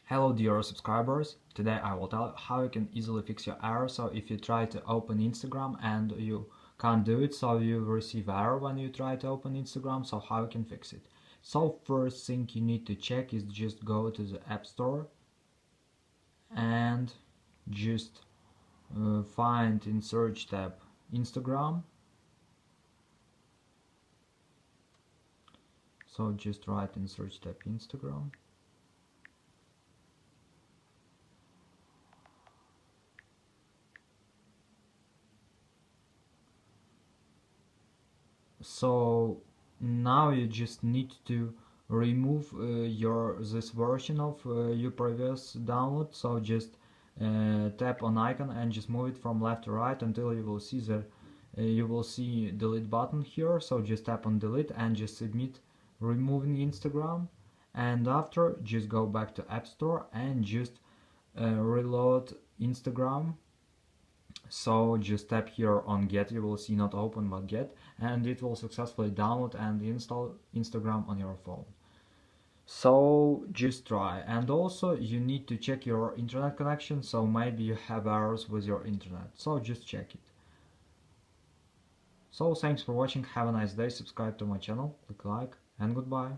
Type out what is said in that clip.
Hello dear subscribers, today I will tell you how you can easily fix your error. So if you try to open Instagram and you can't do it, so you receive error when you try to open Instagram, so how you can fix it. So first thing you need to check is just go to the App Store and just find in search tab Instagram. So just write in search tab Instagram. So now you just need to remove this version of your previous download. So just tap on icon and just move it from left to right until you will see the delete button here. So just tap on delete and just submit removing Instagram, and after just go back to App Store and just reload Instagram. So just tap here on get, you will see not open but get, and it will successfully download and install Instagram on your phone. So just try. And also you need to check your internet connection, so maybe you have errors with your internet, so just check it. So thanks for watching, have a nice day, subscribe to my channel, click like, and goodbye.